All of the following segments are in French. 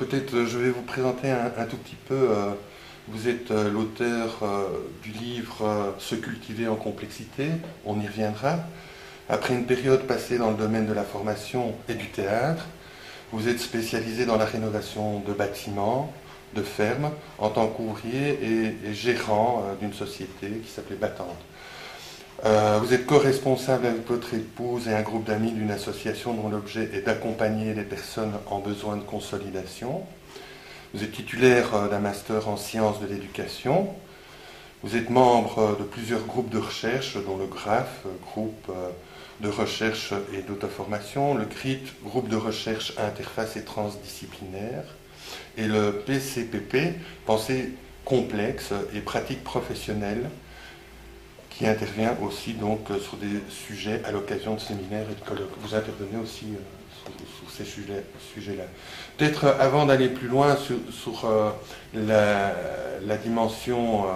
peut-être je vais vous présenter un tout petit peu. Vous êtes l'auteur du livre Se cultiver en complexité, on y reviendra. Après une période passée dans le domaine de la formation et du théâtre, vous êtes spécialisé dans la rénovation de bâtiments, de fermes, en tant qu'ouvrier et gérant d'une société qui s'appelait Battante. Vous êtes co-responsable avec votre épouse et un groupe d'amis d'une association dont l'objet est d'accompagner les personnes en besoin de consolidation. Vous êtes titulaire d'un master en sciences de l'éducation. Vous êtes membre de plusieurs groupes de recherche, dont le GRAF, groupe de recherche et d'auto-formation, le GRIT, groupe de recherche interface et transdisciplinaire, et le PCPP, pensée complexe et pratique professionnelle, qui intervient aussi donc sur des sujets à l'occasion de séminaires et de colloques. Vous intervenez aussi sur ces sujets-là. Peut-être avant d'aller plus loin sur la dimension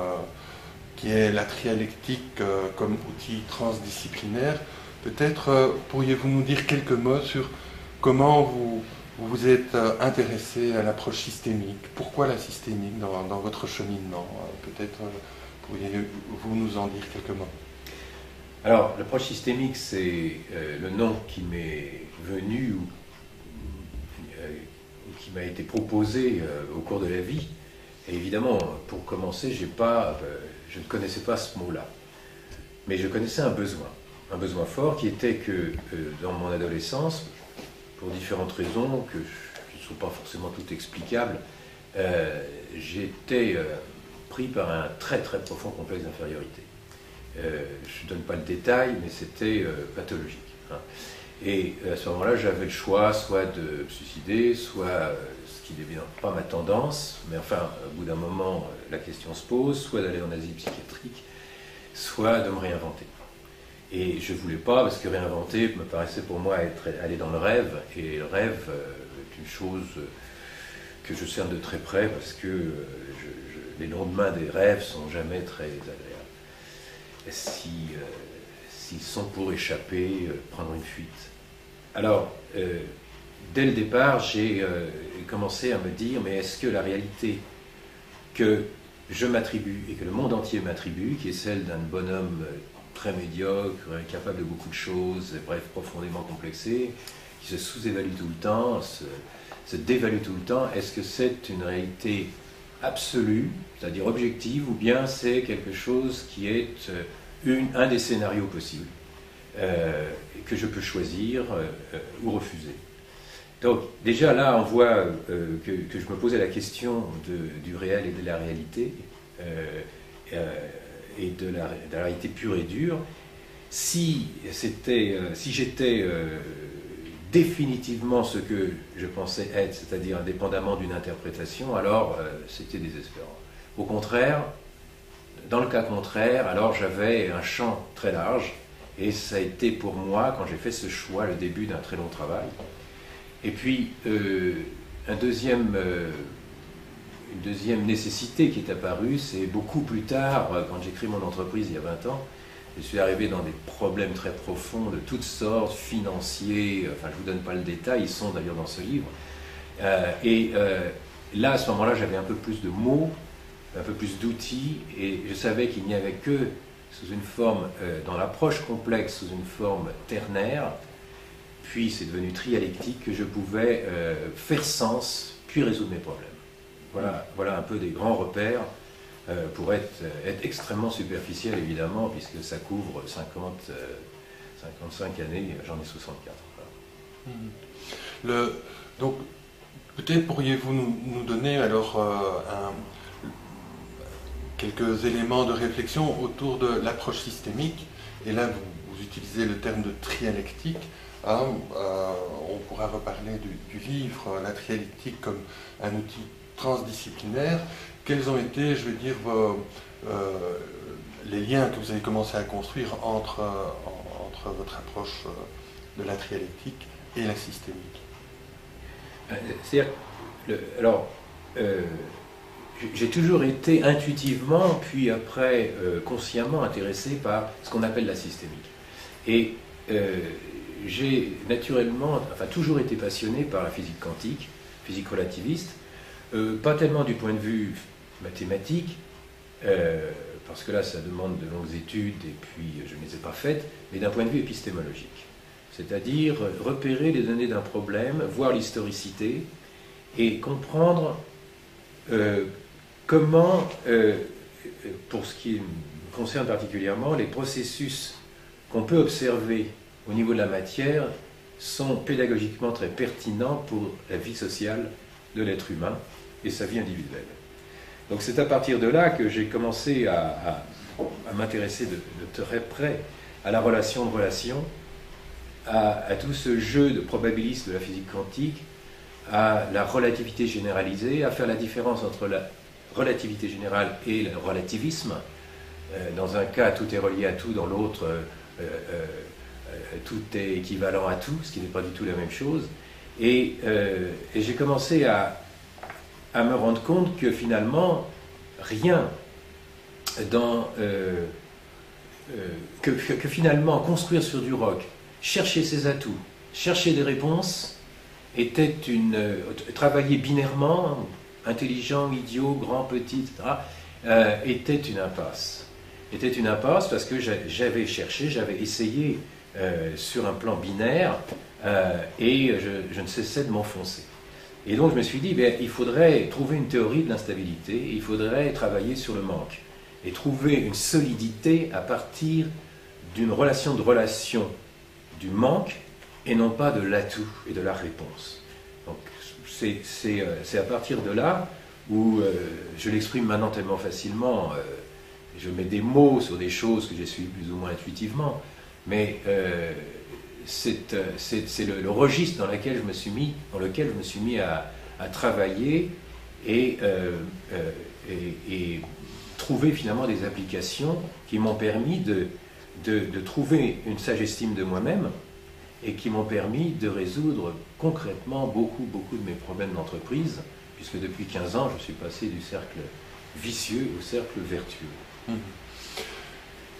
qui est la trialectique comme outil transdisciplinaire, peut-être pourriez-vous nous dire quelques mots sur comment vous vous êtes intéressé à l'approche systémique. Pourquoi la systémique dans votre cheminement? Peut-être pourriez-vous nous en dire quelques mots? Alors, l'approche systémique, c'est le nom qui m'est venu ou qui m'a été proposé au cours de la vie. Et évidemment, pour commencer, je ne connaissais pas ce mot-là. Mais je connaissais un besoin fort qui était que dans mon adolescence, pour différentes raisons qui ne sont pas forcément toutes explicables, j'étais pris par un très très profond complexe d'infériorité. Je ne donne pas le détail, mais c'était pathologique. Hein. Et à ce moment-là, j'avais le choix soit de me suicider, soit, ce qui n'est bien pas ma tendance, mais enfin, au bout d'un moment, la question se pose, soit d'aller en asile psychiatrique, soit de me réinventer. Et je ne voulais pas, parce que réinventer me paraissait pour moi aller dans le rêve, et le rêve est une chose que je cerne de très près, parce que les lendemains des rêves sont jamais très agréables. S'ils sont pour échapper, prendre une fuite. Alors, dès le départ, j'ai commencé à me dire, mais est-ce que la réalité que je m'attribue et que le monde entier m'attribue, qui est celle d'un bonhomme très médiocre, incapable de beaucoup de choses, bref, profondément complexé, qui se sous-évalue tout le temps, se dévalue tout le temps, est-ce que c'est une réalité absolue, c'est-à-dire objective, ou bien c'est quelque chose qui est un des scénarios possibles que je peux choisir ou refuser. Donc déjà là on voit que je me posais la question du réel et de la réalité et de la réalité pure et dure. Si j'étais définitivement ce que je pensais être, c'est-à-dire indépendamment d'une interprétation, alors c'était désespérant. Au contraire, dans le cas contraire, alors j'avais un champ très large, et ça a été pour moi, quand j'ai fait ce choix, le début d'un très long travail. Et puis, une deuxième nécessité qui est apparue, c'est beaucoup plus tard, quand j'ai créé mon entreprise il y a 20 ans, je suis arrivé dans des problèmes très profonds de toutes sortes, financiers, enfin je ne vous donne pas le détail, ils sont d'ailleurs dans ce livre. Là, à ce moment-là, j'avais un peu plus de mots, un peu plus d'outils, et je savais qu'il n'y avait que sous une forme, dans l'approche complexe, sous une forme ternaire, puis c'est devenu trialectique, que je pouvais faire sens, puis résoudre mes problèmes. Voilà un peu des grands repères, pour être extrêmement superficiel évidemment, puisque ça couvre 55 années, j'en ai 64. Voilà. Donc, peut-être pourriez-vous nous donner alors quelques éléments de réflexion autour de l'approche systémique, et là vous utilisez le terme de trialectique. On pourra reparler du livre, la trialectique comme un outil transdisciplinaire. Quels ont été, je veux dire, les liens que vous avez commencé à construire entre votre approche de la trialectique et la systémique? C'est-à-dire, j'ai toujours été intuitivement, puis après consciemment intéressé par ce qu'on appelle la systémique. Et j'ai naturellement, toujours été passionné par la physique quantique, physique relativiste, pas tellement du point de vue mathématique, parce que là ça demande de longues études et puis je ne les ai pas faites, mais d'un point de vue épistémologique. C'est-à-dire repérer les données d'un problème, voir l'historicité et comprendre comment, pour ce qui me concerne particulièrement, les processus qu'on peut observer au niveau de la matière sont pédagogiquement très pertinents pour la vie sociale de l'être humain et sa vie individuelle. Donc c'est à partir de là que j'ai commencé à m'intéresser de très près à la relation de relations, à tout ce jeu de probabilistes de la physique quantique, à la relativité généralisée, à faire la différence entre la relativité générale et le relativisme. Dans un cas, tout est relié à tout, dans l'autre, tout est équivalent à tout, ce qui n'est pas du tout la même chose. Et j'ai commencé à me rendre compte que finalement, rien dans... que finalement, construire sur du roc, chercher ses atouts, chercher des réponses, était travailler binairement, intelligent, idiot, grand, petit, etc., était une impasse. Était une impasse parce que j'avais cherché, j'avais essayé sur un plan binaire et je ne cessais de m'enfoncer. Et donc je me suis dit, il faudrait trouver une théorie de l'instabilité, il faudrait travailler sur le manque et trouver une solidité à partir d'une relation du manque et non pas de l'atout et de la réponse. Donc c'est à partir de là où je l'exprime maintenant tellement facilement, je mets des mots sur des choses que j'ai suivies plus ou moins intuitivement, mais c'est le registre dans lequel je me suis mis à travailler et trouver finalement des applications qui m'ont permis de trouver une sage estime de moi-même et qui m'ont permis de résoudre concrètement beaucoup de mes problèmes d'entreprise, puisque depuis 15 ans, je suis passé du cercle vicieux au cercle vertueux.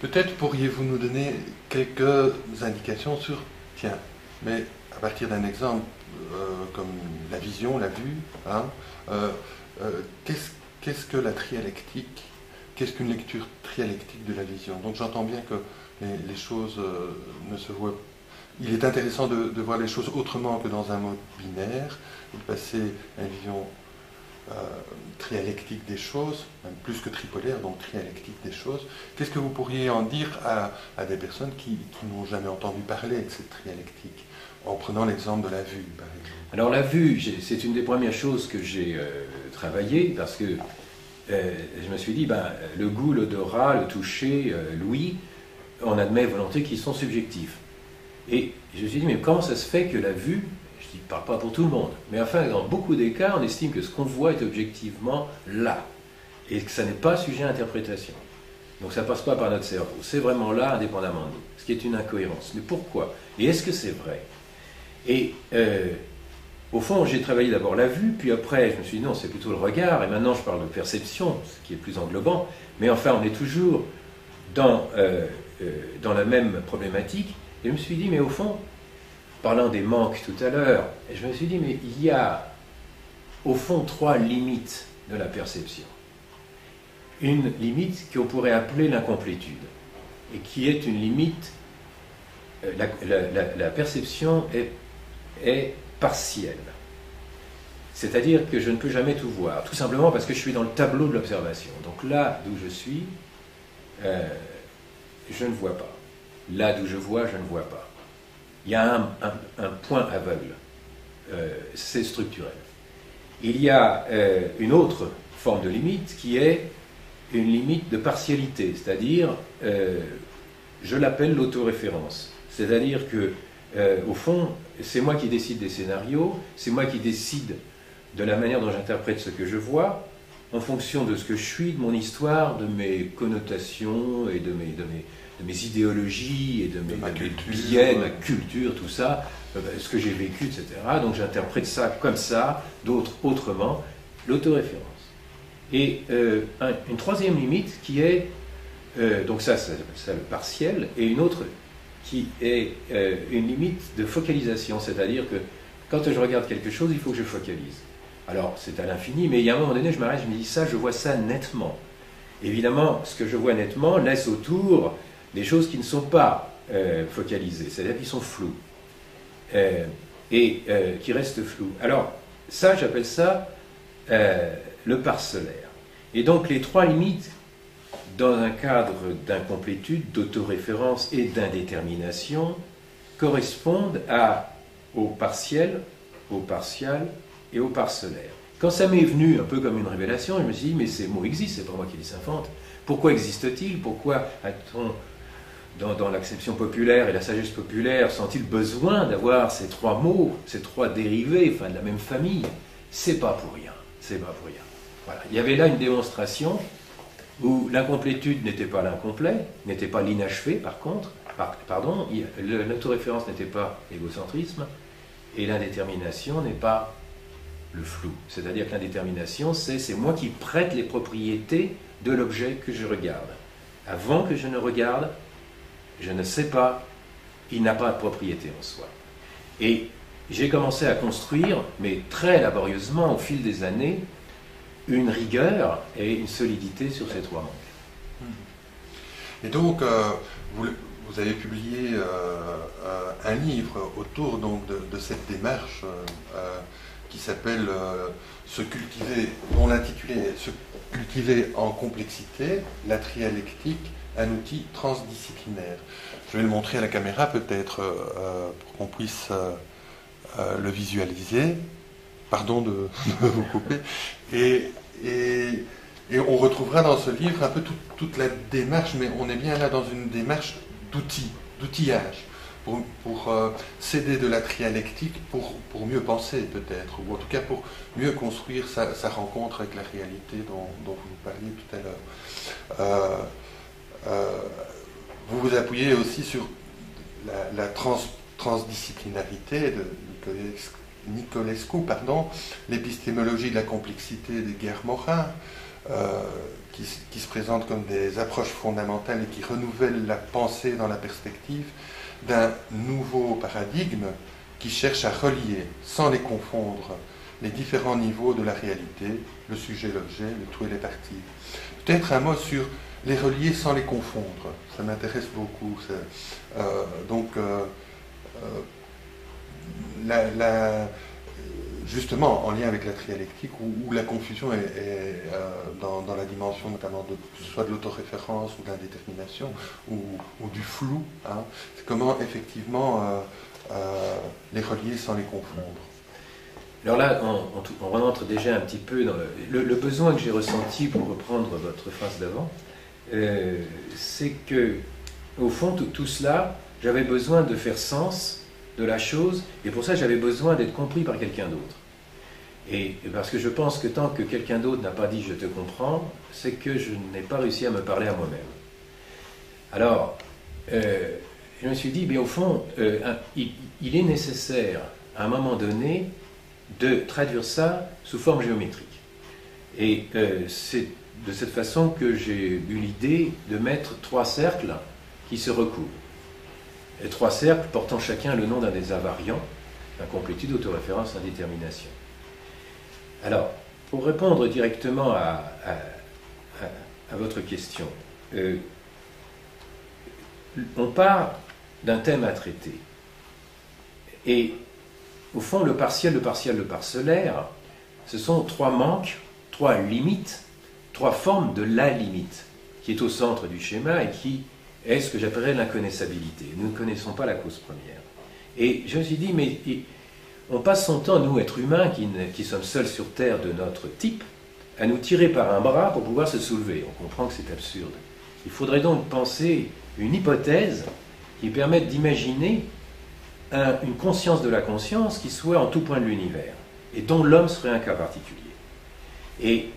Peut-être pourriez-vous nous donner quelques indications sur, tiens, mais à partir d'un exemple comme la vision, la vue, hein, qu'est-ce que la trialectique? Qu'est-ce qu'une lecture trialectique de la vision? Donc j'entends bien que les choses ne se voient. Il est intéressant de voir les choses autrement que dans un mode binaire, de passer à une vision trialectique des choses, même plus que tripolaire, donc trialectique des choses. Qu'est-ce que vous pourriez en dire à des personnes qui n'ont jamais entendu parler de cette trialectique, en prenant l'exemple de la vue, par exemple? Alors la vue, c'est une des premières choses que j'ai travaillé, parce que je me suis dit, le goût, l'odorat, le toucher, l'ouïe, on admet volonté qu'ils sont subjectifs. Et je me suis dit, mais comment ça se fait que la vue, je ne parle pas pour tout le monde, mais enfin, dans beaucoup des cas, on estime que ce qu'on voit est objectivement là, et que ça n'est pas sujet à interprétation. Donc ça ne passe pas par notre cerveau, c'est vraiment là, indépendamment de nous, ce qui est une incohérence. Mais pourquoi? Et est-ce que c'est vrai? Et au fond, j'ai travaillé d'abord la vue, puis après, je me suis dit, non, c'est plutôt le regard, et maintenant je parle de perception, ce qui est plus englobant, mais enfin, on est toujours dans la même problématique. Et je me suis dit, mais au fond, parlant des manques tout à l'heure, je me suis dit, mais il y a au fond 3 limites de la perception. Une limite qu'on pourrait appeler l'incomplétude, et qui est une limite, la perception est partielle. C'est-à-dire que je ne peux jamais tout voir, tout simplement parce que je suis dans le tableau de l'observation. Donc là d'où je suis, je ne vois pas. Là d'où je vois, je ne vois pas. Il y a un point aveugle. C'est structurel. Il y a une autre forme de limite qui est une limite de partialité, c'est-à-dire, je l'appelle l'autoréférence. C'est-à-dire que, au fond, c'est moi qui décide des scénarios, c'est moi qui décide de la manière dont j'interprète ce que je vois, en fonction de ce que je suis, de mon histoire, de mes connotations et de mes idéologies et de mes billets, de ma culture, tout ça, ce que j'ai vécu, etc. Donc j'interprète ça comme ça, d'autres autrement, l'autoréférence. Et une troisième limite qui est, donc ça c'est le partiel, et une autre qui est une limite de focalisation, c'est-à-dire que quand je regarde quelque chose, il faut que je focalise. Alors, c'est à l'infini, mais il y a un moment donné, je m'arrête, je me dis ça, je vois ça nettement. Évidemment, ce que je vois nettement laisse autour des choses qui ne sont pas focalisées, c'est-à-dire qui sont floues, et qui restent floues. Alors, ça, j'appelle ça le parcellaire. Et donc, les trois limites, dans un cadre d'incomplétude, d'autoréférence et d'indétermination, correspondent au partiel, au partial et au parcellaire. Quand ça m'est venu un peu comme une révélation, je me suis dit, mais ces mots existent, c'est pas moi qui les invente. Pourquoi existent-ils? Pourquoi a-t-on, dans l'acception populaire et la sagesse populaire, sent-il besoin d'avoir ces trois mots, ces trois dérivés, enfin de la même famille? C'est pas pour rien, c'est pas pour rien. Voilà. Il y avait là une démonstration où l'incomplétude n'était pas l'incomplet, n'était pas l'inachevé par contre, l'autoréférence n'était pas l'égocentrisme, et l'indétermination n'est pas le flou. C'est-à-dire que l'indétermination, c'est moi qui prête les propriétés de l'objet que je regarde. Avant que je ne regarde, je ne sais pas, il n'a pas de propriété en soi. Et j'ai commencé à construire, mais très laborieusement au fil des années, une rigueur et une solidité sur ces trois manques. Et donc, vous avez publié un livre autour donc, de cette démarche qui s'appelle Se cultiver, dont l'intitulé est Se cultiver en complexité, la trialectique, un outil transdisciplinaire. Je vais le montrer à la caméra peut-être pour qu'on puisse le visualiser. Pardon de vous couper. Et on retrouvera dans ce livre un peu toute la démarche, mais on est bien là dans une démarche d'outillage, pour s'aider de la trialectique, pour mieux penser peut-être, ou en tout cas pour mieux construire sa rencontre avec la réalité dont vous parliez tout à l'heure. Vous vous appuyez aussi sur la transdisciplinarité de Nicolescu, l'épistémologie de la complexité de Guerre Morin, qui se présente comme des approches fondamentales et qui renouvellent la pensée dans la perspective d'un nouveau paradigme qui cherche à relier, sans les confondre, les différents niveaux de la réalité, le sujet, l'objet, le tout et les parties. Peut-être un mot sur les relier sans les confondre, ça m'intéresse beaucoup. Justement, en lien avec la trialectique, où la confusion est dans la dimension notamment que ce soit de l'autoréférence ou de l'indétermination ou du flou, hein, c'est comment effectivement les relier sans les confondre. Alors là, on rentre déjà un petit peu dans le besoin que j'ai ressenti, pour reprendre votre phrase d'avant, c'est que, au fond, tout cela, j'avais besoin de faire sens de la chose, et pour ça j'avais besoin d'être compris par quelqu'un d'autre. Et parce que je pense que tant que quelqu'un d'autre n'a pas dit « je te comprends », c'est que je n'ai pas réussi à me parler à moi-même. Alors, je me suis dit, mais au fond, il est nécessaire, à un moment donné, de traduire ça sous forme géométrique. Et c'est de cette façon que j'ai eu l'idée de mettre trois cercles qui se recouvrent. Et trois cercles portant chacun le nom d'un des invariants, incomplétude, autoréférence, indétermination. Alors, pour répondre directement à votre question, on part d'un thème à traiter. Et au fond, le partiel, le partial, le parcellaire, ce sont trois manques, trois limites, trois formes de la limite, qui est au centre du schéma et qui est ce que j'appellerais l'inconnaissabilité. Nous ne connaissons pas la cause première. Et je me suis dit, mais on passe son temps, nous, êtres humains, qui sommes seuls sur Terre de notre type, à nous tirer par un bras pour pouvoir se soulever. On comprend que c'est absurde. Il faudrait donc penser une hypothèse qui permette d'imaginer une conscience de la conscience qui soit en tout point de l'univers, et dont l'homme serait un cas particulier. Et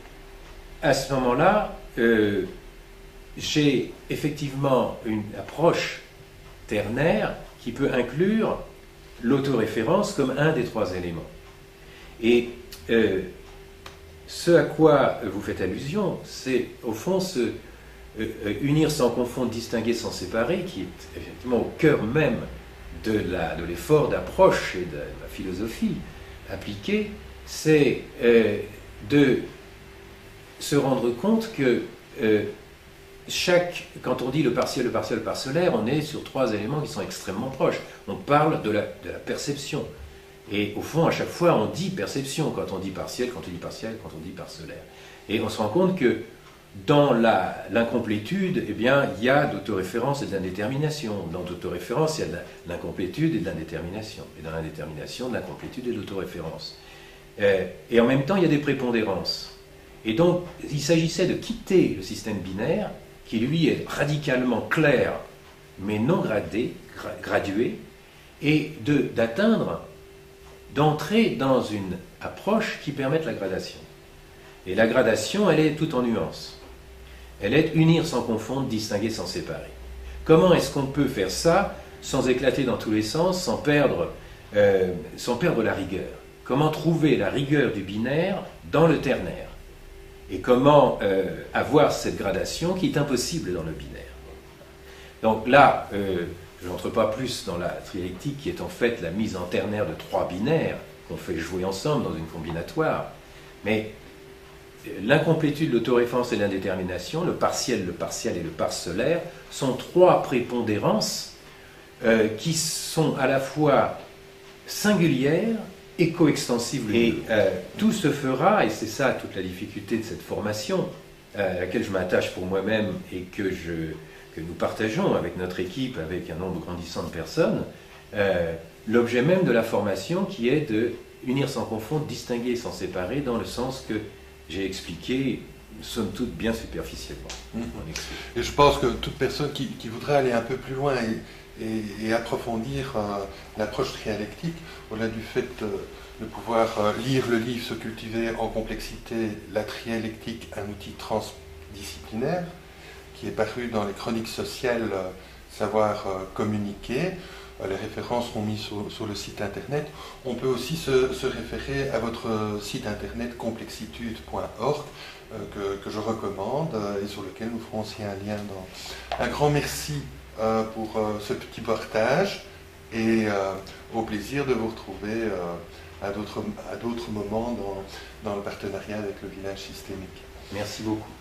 à ce moment-là, j'ai effectivement une approche ternaire qui peut inclure l'autoréférence comme un des trois éléments. Et ce à quoi vous faites allusion, c'est au fond unir sans confondre, distinguer sans séparer, qui est effectivement au cœur même de l'effort d'approche et de la philosophie appliquée, c'est de se rendre compte que quand on dit le partiel, le parcellaire, on est sur trois éléments qui sont extrêmement proches. On parle de la perception. Et au fond, à chaque fois, on dit perception quand on dit partiel, quand on dit partiel, quand on dit parcellaire. Et on se rend compte que dans l'incomplétude, eh bien, il y a d'autoréférence et de l'indétermination. Dans l'autoréférence, il y a de l'incomplétude et de l'indétermination. Et dans l'indétermination, de l'incomplétude et de l'autoréférence. Et en même temps, il y a des prépondérances. Et donc, il s'agissait de quitter le système binaire, qui lui est radicalement clair, mais non gradué, et d'entrer dans une approche qui permette la gradation. Et la gradation, elle est toute en nuances. Elle est unir sans confondre, distinguer sans séparer. Comment est-ce qu'on peut faire ça sans éclater dans tous les sens, sans perdre la rigueur? Comment trouver la rigueur du binaire dans le ternaire? Et comment avoir cette gradation qui est impossible dans le binaire? Donc là, je n'entre pas plus dans la triélectique qui est en fait la mise en ternaire de trois binaires qu'on fait jouer ensemble dans une combinatoire. Mais l'incomplétude, l'autoréférence et l'indétermination, le partiel et le parcellaire, sont trois prépondérances qui sont à la fois singulières et coextensives. Et tout se fera, et c'est ça toute la difficulté de cette formation, à laquelle je m'attache pour moi-même et que nous partageons avec notre équipe, avec un nombre grandissant de personnes, l'objet même de la formation qui est de unir sans confondre, distinguer sans séparer, dans le sens que j'ai expliqué, somme toute, bien superficiellement. Et je pense que toute personne qui voudrait aller un peu plus loin et approfondir l'approche trialectique, au-delà du fait de pouvoir lire le livre Se cultiver en complexité, la trialectique, un outil transdisciplinaire, qui est paru dans les chroniques sociales Savoir communiquer. Les références sont mises sur le site internet. On peut aussi se référer à votre site internet complexitude.org que je recommande et sur lequel nous ferons aussi un lien. Un grand merci pour ce petit partage et au plaisir de vous retrouver à d'autres moments dans le partenariat avec le village systémique. Merci beaucoup.